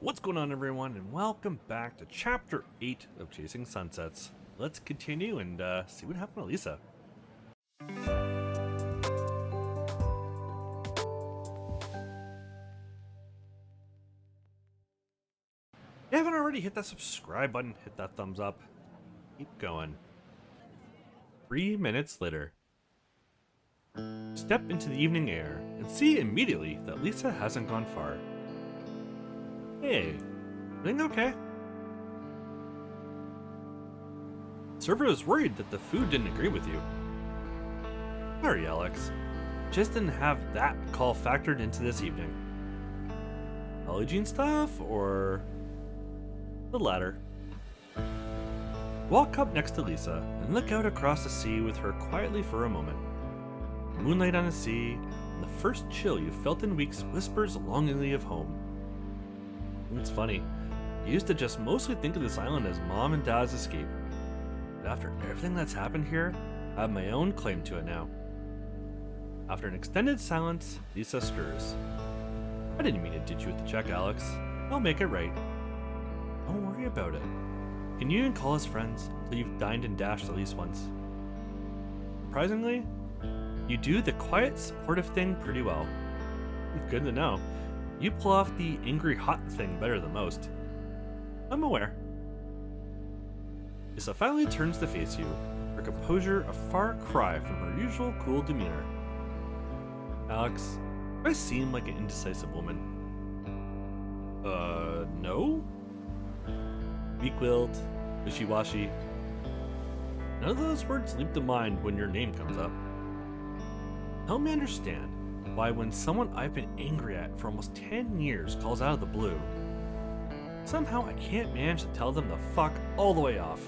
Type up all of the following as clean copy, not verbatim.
What's going on, everyone, and welcome back to Chapter 8 of Chasing Sunsets. Let's continue and see what happened to Lisa. If you haven't already, hit that subscribe button, hit that thumbs up. Keep going. 3 minutes later. Step into the evening air and see immediately that Lisa hasn't gone far. Hey, everything okay? Server was worried that the food didn't agree with you. Sorry, Alex. Just didn't have that call factored into this evening. Allergy stuff, or the latter? Walk up next to Lisa and look out across the sea with her quietly for a moment. Moonlight on the sea, and the first chill you felt in weeks whispers longingly of home. It's funny, I used to just mostly think of this island as Mom and Dad's escape. But after everything that's happened here, I have my own claim to it now. After an extended silence, Lisa stirs. I didn't mean to ditch you with the check, Alex. I'll make it right. Don't worry about it. Can you even call us friends till you've dined and dashed at least once? Surprisingly, you do the quiet, supportive thing pretty well. Good to know. You pull off the angry hot thing better than most. I'm aware. Lisa finally turns to face you, her composure a far cry from her usual cool demeanor. Alex, do I seem like an indecisive woman? No? Weak-willed, wishy-washy. None of those words leap to mind when your name comes up. Help me understand why when someone I've been angry at for almost 10 years calls out of the blue, somehow I can't manage to tell them to fuck all the way off.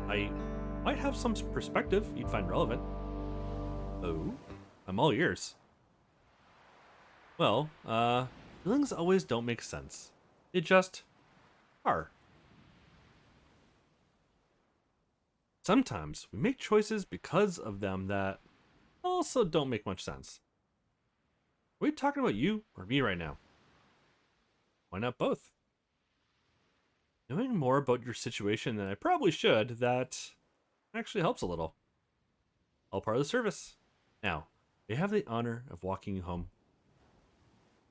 I might have some perspective you'd find relevant. Oh? I'm all ears. Well, feelings always don't make sense. They just are. Sometimes we make choices because of them that also don't make much sense. Are we talking about you or me right now? Why not both? Knowing more about your situation than I probably should, that actually helps a little. All part of the service. Now, I have the honor of walking you home.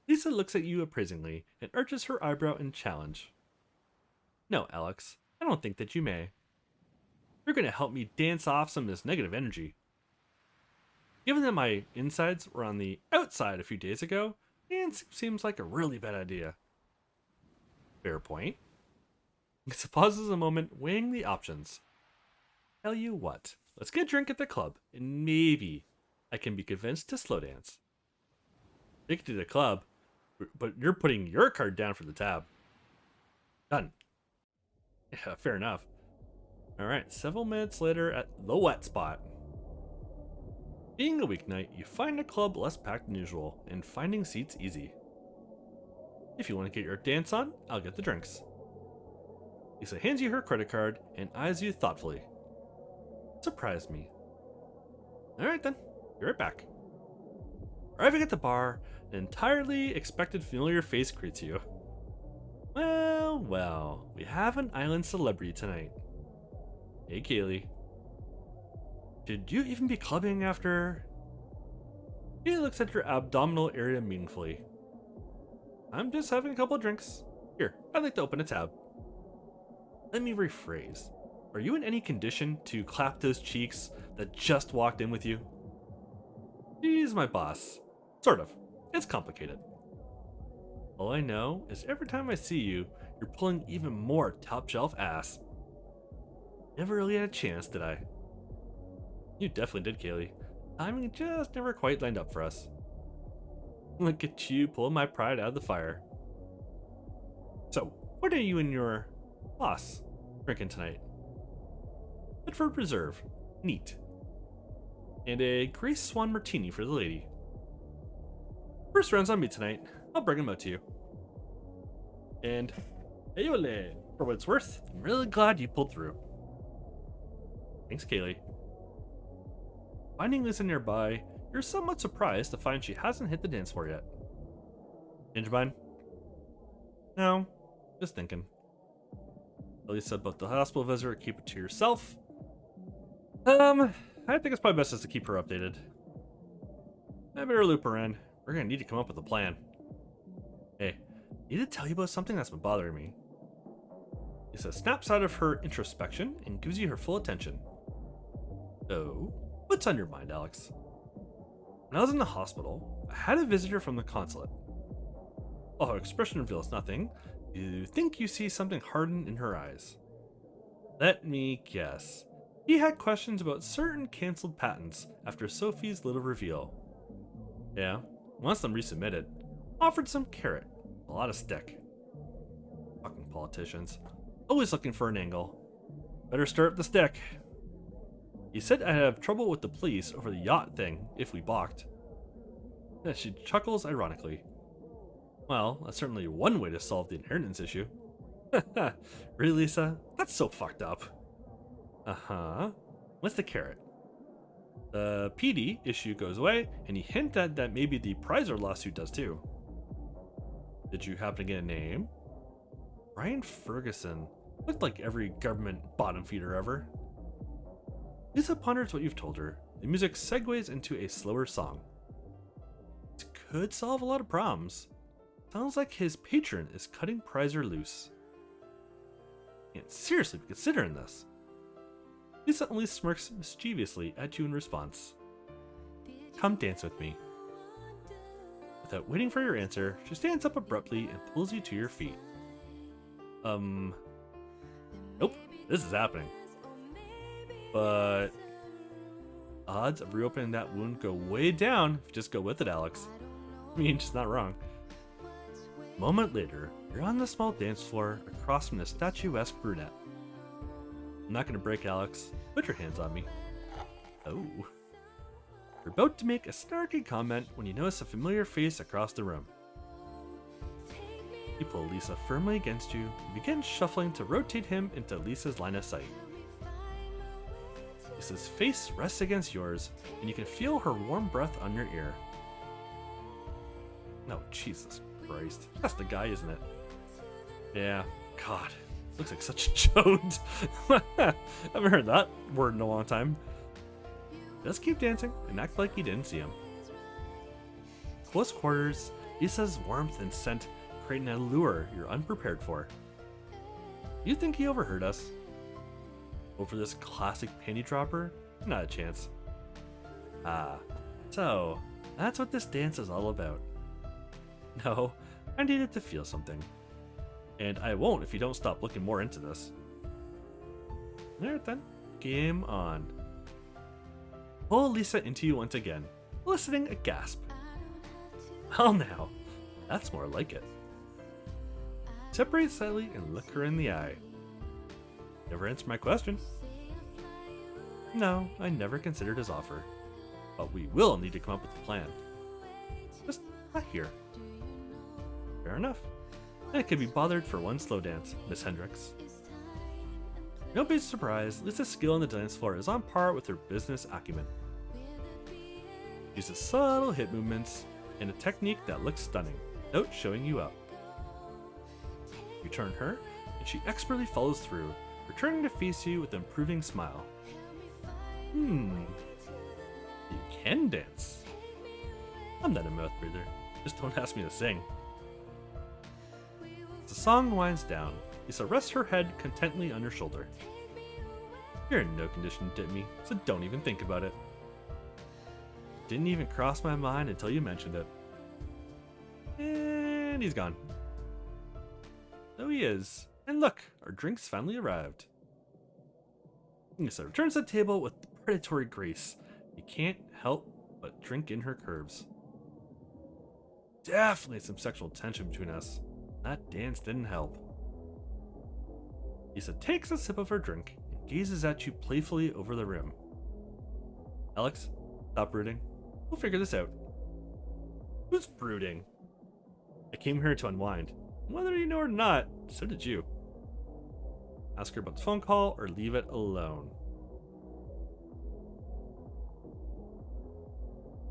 Lisa looks at you appraisingly and arches her eyebrow in challenge. No, Alex, I don't think that you may. You're going to help me dance off some of this negative energy. Given that my insides were on the outside a few days ago, it seems like a really bad idea. Fair point. Lisa pauses a moment, weighing the options. Tell you what, let's get a drink at the club, and maybe I can be convinced to slow dance. Take it to the club, but you're putting your card down for the tab. Done. Yeah, fair enough. Alright, several minutes later at the wet spot. Being a weeknight, you find a club less packed than usual, and finding seats easy. If you want to get your dance on, I'll get the drinks. Lisa hands you her credit card and eyes you thoughtfully. Surprised me. Alright then, be right back. Arriving at the bar, an entirely expected familiar face greets you. Well, we have an island celebrity tonight. Hey, Kaylee. Should you even be clubbing after? He looks at your abdominal area meaningfully. I'm just having a couple of drinks. Here, I'd like to open a tab. Let me rephrase. Are you in any condition to clap those cheeks that just walked in with you? She's my boss. Sort of. It's complicated. All I know is every time I see you, you're pulling even more top shelf ass. Never really had a chance, did I? You definitely did, Kaylee. Timing just never quite lined up for us. Look at you pulling my pride out of the fire. So, what are you and your boss drinking tonight? Bedford Reserve. Neat. And a Grace Swan Martini for the lady. First round's on me tonight. I'll bring them out to you. And, ayole, for what it's worth, I'm really glad you pulled through. Thanks, Kaylee. Finding Lisa nearby, you're somewhat surprised to find she hasn't hit the dance floor yet. Gingerbine? No, just thinking. Lisa about the hospital visit or keep it to yourself? I think it's probably best just to keep her updated. I better loop her in. We're gonna need to come up with a plan. Hey, I need to tell you about something that's been bothering me. Lisa snaps out of her introspection and gives you her full attention. So, what's on your mind, Alex? When I was in the hospital, I had a visitor from the consulate. While her expression reveals nothing, you think you see something harden in her eyes. Let me guess. He had questions about certain cancelled patents after Sophie's little reveal. Yeah, wants them resubmitted. Offered some carrot, a lot of stick. Fucking politicians. Always looking for an angle. Better stir up the stick. He said I'd have trouble with the police over the yacht thing if we balked. She chuckles ironically. Well, that's certainly one way to solve the inheritance issue. Really, Lisa? That's so fucked up. Uh-huh. What's the carrot? The PD issue goes away, and he hinted that maybe the Prizer lawsuit does too. Did you happen to get a name? Brian Ferguson. Looked like every government bottom feeder ever. Lisa ponders what you've told her. The music segues into a slower song. It could solve a lot of problems. Sounds like his patron is cutting Prizer loose. Can't seriously be considering this. Lisa only smirks mischievously at you in response. Come dance with me. Without waiting for your answer, she stands up abruptly and pulls you to your feet. Nope, this is happening. But odds of reopening that wound go way down if you just go with it, Alex. I mean, just not wrong. A moment later, you're on the small dance floor across from the statuesque brunette. I'm not gonna break, Alex. Put your hands on me. Oh. You're about to make a snarky comment when you notice a familiar face across the room. You pull Lisa firmly against you and begin shuffling to rotate him into Lisa's line of sight. Lisa's face rests against yours, and you can feel her warm breath on your ear. No, Jesus Christ. That's the guy, isn't it? Yeah, God. Looks like such a chode. I haven't heard that word in a long time. Just keep dancing and act like you didn't see him. Close quarters, Lisa's warmth and scent create an allure you're unprepared for. You think he overheard us? Over this classic panty dropper? Not a chance. Ah, so that's what this dance is all about. No, I needed to feel something. And I won't if you don't stop looking more into this. Alright then, game on. Pull Lisa into you once again, eliciting a gasp. Well now, that's more like it. Separate slightly and look her in the eye. Never answered my question. No, I never considered his offer. But we will need to come up with a plan. Just not here. Fair enough. I could be bothered for one slow dance, Miss Hendricks. No big surprise, Lisa's skill on the dance floor is on par with her business acumen. She uses subtle hip movements and a technique that looks stunning, without showing you up. You turn her, and she expertly follows through, returning to face you with an improving smile. You can dance. I'm not a mouth breather, just don't ask me to sing. As the song winds down, Lisa rests her head contently on your shoulder. You're in no condition to tip me, so don't even think about it. Didn't even cross my mind until you mentioned it. And he's gone. So he is. And look, our drinks finally arrived. Lisa returns to the table with predatory grace. You can't help but drink in her curves. Definitely some sexual tension between us. That dance didn't help. Lisa takes a sip of her drink and gazes at you playfully over the rim. Alex, stop brooding. We'll figure this out. Who's brooding? I came here to unwind. Whether you know or not, so did you. Ask her about the phone call or leave it alone.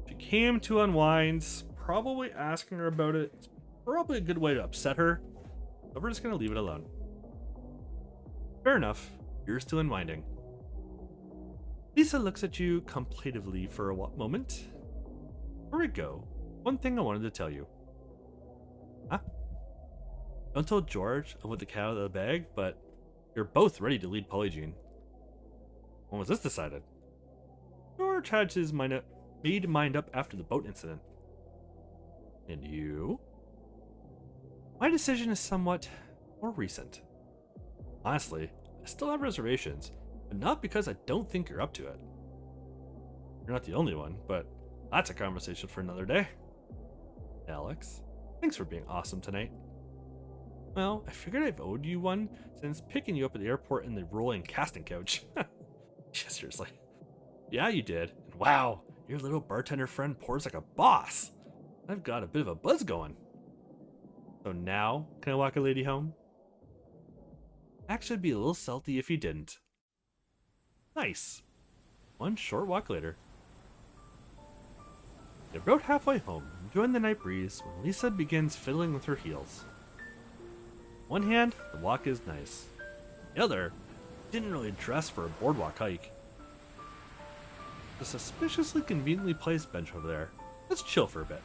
She came to unwind. Probably asking her about it. It's probably a good way to upset her. So we're just gonna leave it alone. Fair enough. You're still unwinding. Lisa looks at you contemplatively for a moment. Before we go, one thing I wanted to tell you. Huh? Don't tell George I let the cat out of the bag, but you're both ready to lead Polygene. When was this decided? George had his mind up after the boat incident. And you? My decision is somewhat more recent. Honestly, I still have reservations, but not because I don't think you're up to it. You're not the only one, but that's a conversation for another day. Alex, thanks for being awesome tonight. Well, I figured I've owed you one since picking you up at the airport in the rolling casting couch. Yeah, seriously. Yeah, you did. And wow, your little bartender friend pours like a boss. I've got a bit of a buzz going. So now, can I walk a lady home? Actually, it'd be a little salty if you didn't. Nice. One short walk later. They're about halfway home, enjoying the night breeze when Lisa begins fiddling with her heels. One hand, the walk is nice. The other, didn't really dress for a boardwalk hike. The suspiciously conveniently placed bench over there. Let's chill for a bit.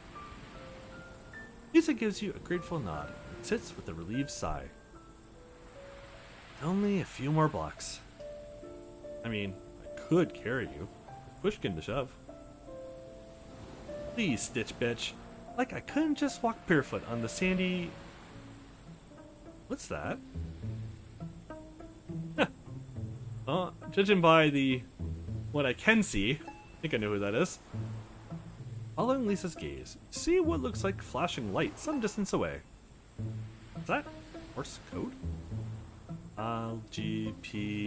Lisa gives you a grateful nod and sits with a relieved sigh. Only a few more blocks. I mean, I could carry you. Push came to shove. Please, Stitch Bitch. Like I couldn't just walk barefoot on the sandy... What's that? Well, judging by what I can see, I think I know who that is. Following Lisa's gaze, see what looks like flashing light some distance away. Is that Morse code? LGPD.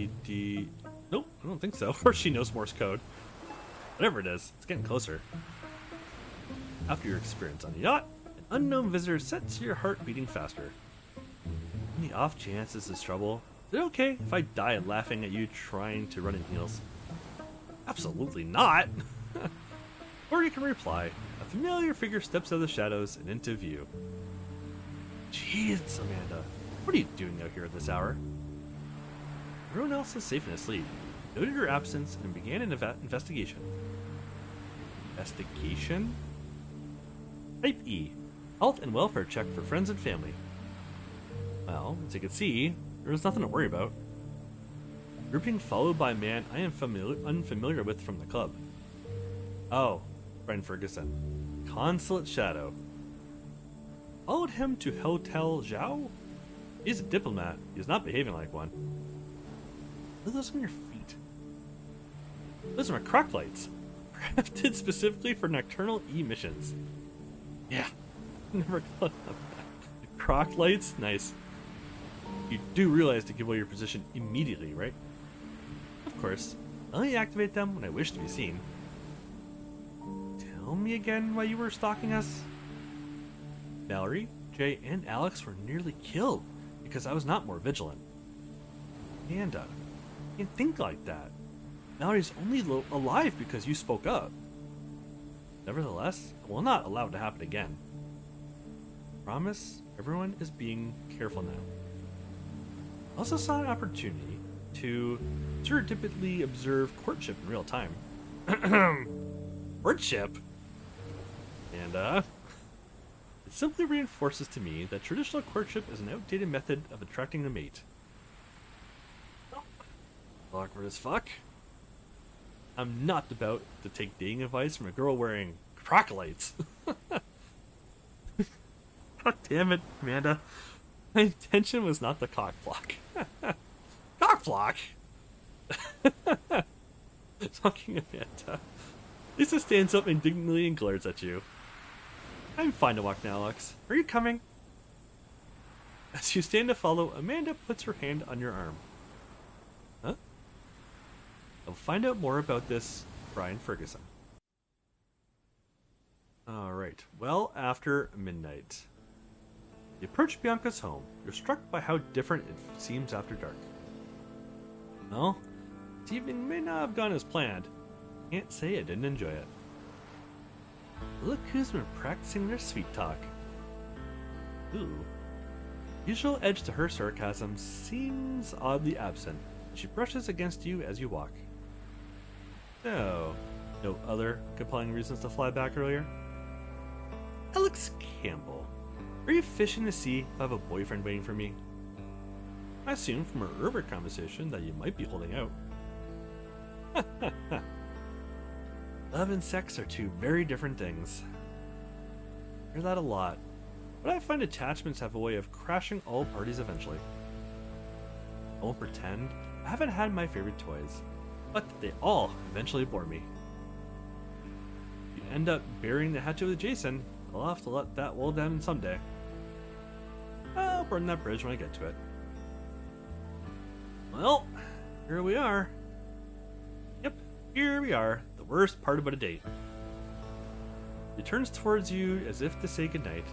Nope, I don't think so. Or she knows Morse code. Whatever it is, it's getting closer. After your experience on the yacht, an unknown visitor sets your heart beating faster. On the off chance this is trouble, is it okay if I die laughing at you trying to run in heels? Absolutely not! Or you can reply, a familiar figure steps out of the shadows and into view. Jeez, Amanda, what are you doing out here at this hour? Everyone else is safe and asleep. Noted your absence and began an investigation. Investigation? Type E. Health and welfare check for friends and family. Well, as you can see, there was nothing to worry about. Grouping followed by a man I am unfamiliar with from the club. Oh, friend Ferguson. Consulate Shadow. Followed him to Hotel Zhao? He's a diplomat. He's not behaving like one. Look at those on your feet. Those are my croc lights. Crafted specifically for nocturnal E-missions. Yeah, never thought of that. The croc lights? Nice. You do realize to give away your position immediately, right? Of course. I only activate them when I wish to be seen. Tell me again why you were stalking us? Valerie, Jay, and Alex were nearly killed because I was not more vigilant. Amanda, you can't think like that. Valerie's only alive because you spoke up. Nevertheless, it will not allow it to happen again. Promise, everyone is being careful now. I also saw an opportunity to serendipitously observe courtship in real time. Courtship? And, it simply reinforces to me that traditional courtship is an outdated method of attracting a mate. Awkward as fuck. I'm not about to take dating advice from a girl wearing croc lights. God damn it, Amanda. My intention was not the cock block. Cock block? Talking Amanda. Lisa stands up indignantly and glares at you. I'm fine to walk now, Alex. Are you coming? As you stand to follow, Amanda puts her hand on your arm. Huh? I'll find out more about this, Brian Ferguson. Alright, well after midnight. You approach Bianca's home. You're struck by how different it seems after dark. Well, this evening may not have gone as planned. Can't say I didn't enjoy it. Look who's been practicing their sweet talk. Ooh. Usual edge to her sarcasm seems oddly absent. She brushes against you as you walk. No. No other compelling reasons to fly back earlier? Alex Campbell. Are you fishing to see if I have a boyfriend waiting for me? I assume from our earlier conversation that you might be holding out. Love and sex are two very different things. I hear that a lot, but I find attachments have a way of crashing all parties eventually. I won't pretend I haven't had my favorite toys, but they all eventually bore me. If you end up burying the hatchet with Jason, I'll have to let that well down someday. I'll burn that bridge when I get to it. Well, here we are. Yep, here we are, the worst part about a date. She turns towards you as if to say goodnight,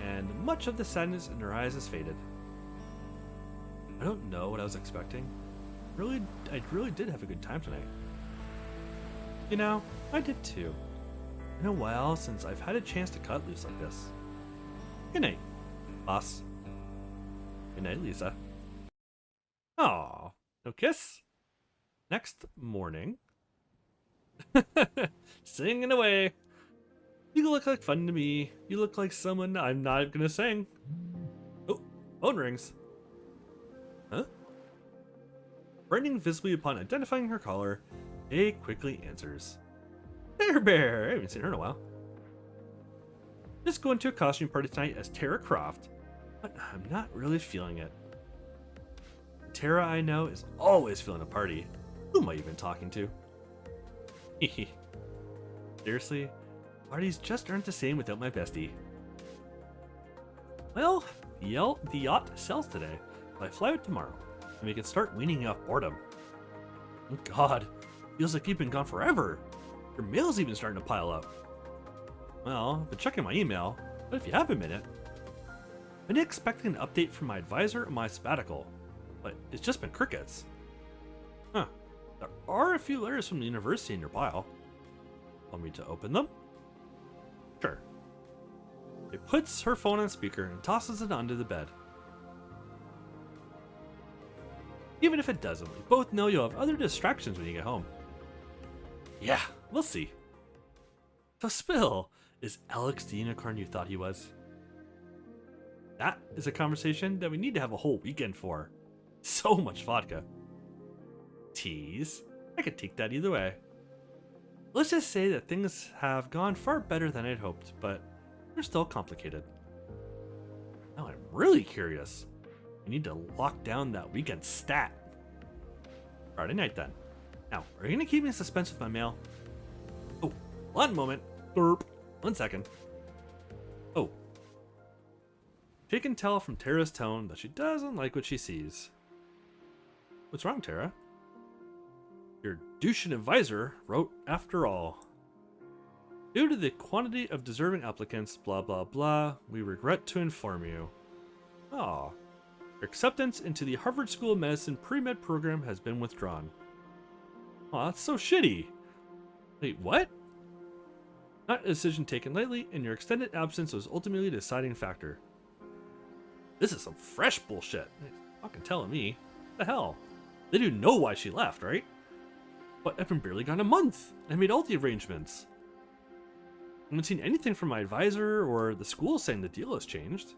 and much of the sadness in her eyes has faded. I don't know what I was expecting. I really did have a good time tonight. You know, I did too. Been a while since I've had a chance to cut loose like this. Good night, boss. Good night, Lisa. Aw, no kiss? Next morning. Singing away. You look like fun to me. You look like someone I'm not gonna sing. Oh, phone rings. Huh? Brightening visibly upon identifying her caller, Jay quickly answers. Bear, I haven't seen her in a while. Just going to a costume party tonight as Tara Croft, but I'm not really feeling it. Tara I know is always feeling a party. Who am I even talking to? Seriously? Parties just aren't the same without my bestie. Well, the yacht sells today, so I fly out tomorrow, and we can start weaning off boredom. Oh God, feels like you've been gone forever. Your mail's even starting to pile up. Well, I've been checking my email, but if you have a minute, I've been expecting an update from my advisor on my sabbatical, but it's just been crickets. Huh, there are a few letters from the university in your pile. Want me to open them? Sure. It puts her phone on speaker and tosses it onto the bed. Even if it doesn't, we both know you'll have other distractions when you get home. Yeah, we'll see. So spill, is Alex the unicorn you thought he was? That is a conversation that we need to have a whole weekend for. So much vodka. Tease. I could take that either way. Let's just say that things have gone far better than I'd hoped, but they're still complicated. Now I'm really curious. We need to lock down that weekend stat. Friday night then. Now, are you gonna keep me in suspense with my mail? Oh, one moment. Burp. 1 second. Oh. She can tell from Tara's tone that she doesn't like what she sees. What's wrong, Tara? Your douche advisor wrote after all. Due to the quantity of deserving applicants, blah blah blah, we regret to inform you. Aw. Your acceptance into the Harvard School of Medicine pre-med program has been withdrawn. Aw, that's so shitty. Wait, what? Not a decision taken lightly, and your extended absence was ultimately the deciding factor. This is some fresh bullshit. Fucking telling me. What the hell? They do know why she left, right? But I've been barely gone a month. I made all the arrangements. I haven't seen anything from my advisor or the school saying the deal has changed.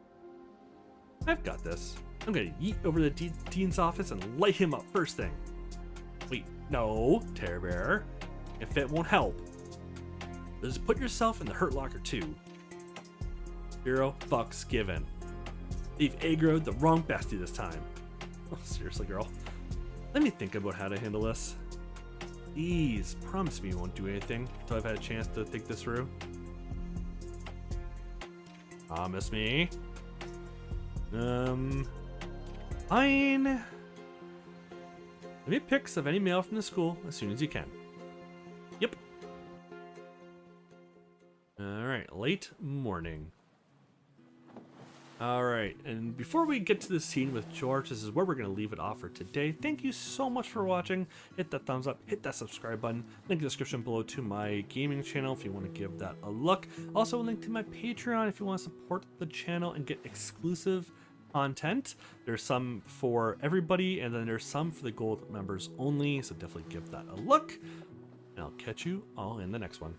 I've got this. I'm gonna yeet over to the dean's office and light him up first thing. Wait, no, Terror Bear. If it won't help, just put yourself in the hurt locker too. 0 fucks given. They've aggroed the wrong bestie this time. Oh, seriously, girl. Let me think about how to handle this. Please, promise me you won't do anything until I've had a chance to think this through. Promise me. Fine. Give me pics of any mail from the school as soon as you can. Yep. Alright, late morning. Alright, and before we get to the scene with George, this is where we're going to leave it off for today. Thank you so much for watching. Hit that thumbs up, hit that subscribe button. Link in the description below to my gaming channel if you want to give that a look. Also a link to my Patreon if you want to support the channel and get exclusive content. There's some for everybody, and then there's some for the gold members only, so definitely give that a look. And I'll catch you all in the next one.